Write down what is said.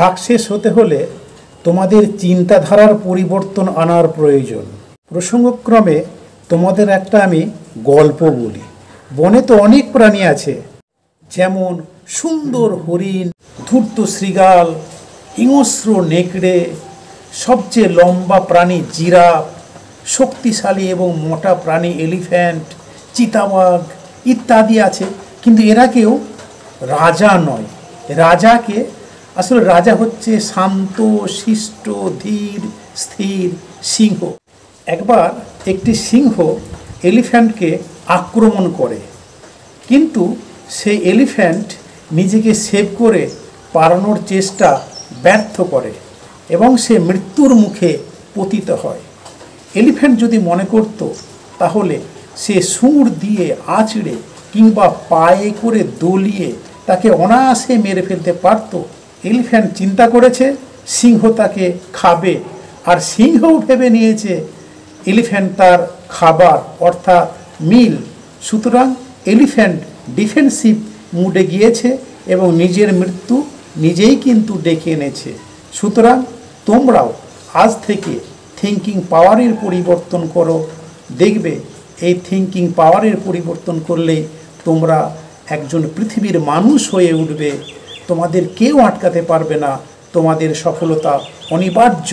Success হতে হলে তোমাদের চিন্তাধারার পরিবর্তন আনার প্রয়োজন। প্রসঙ্গক্রমে তোমাদের একটা আমি গল্প বলি। বনে তো অনেক প্রাণী আছে, যেমন সুন্দর হরিণ, ধূর্ত শৃগাল, হিংস্র নেকড়ে, সবচেয়ে লম্বা প্রাণী জিরাফ, শক্তিশালী এবং মোটা প্রাণী এলিফ্যান্ট, চিতাবাঘ ইত্যাদি আছে। কিন্তু এরা কেউ রাজা নয়। রাজা হচ্ছে শান্ত, শিষ্ট, ধীর, স্থির সিংহ। একবার একটি সিংহ এলিফ্যান্টকে আক্রমণ করে, কিন্তু সেই এলিফ্যান্ট নিজেকে সেভ করে পালানোর চেষ্টা ব্যর্থ করে এবং সে মৃত্যুর মুখে পতিত হয়। এলিফ্যান্ট যদি মনে করত তাহলে সে সুঁড় দিয়ে আঁচড়ে কিংবা পায়ে করে দলিয়ে তাকে অনায়াসে মেরে ফেলতে পারত। এলিফ্যান্ট চিন্তা করেছে সিংহ তাকে খাবে, আর সিংহও ভেবে নিয়েছে এলিফ্যান্ট তার খাবার অর্থাৎ মিল। সুতরাং এলিফ্যান্ট ডিফেন্সিভ মুডে গিয়েছে এবং নিজের মৃত্যু নিজেই কিন্তু ডেকে এনেছে। সুতরাং তোমরাও আজ থেকে থিঙ্কিং পাওয়ারের পরিবর্তন করো। দেখবে এই থিঙ্কিং পাওয়ারের পরিবর্তন করলেই তোমরা একজন পৃথিবীর মানুষ হয়ে উঠবে। তোমাদের কেউ আটকাতে পারবে না। তোমাদের সফলতা অনিবার্য।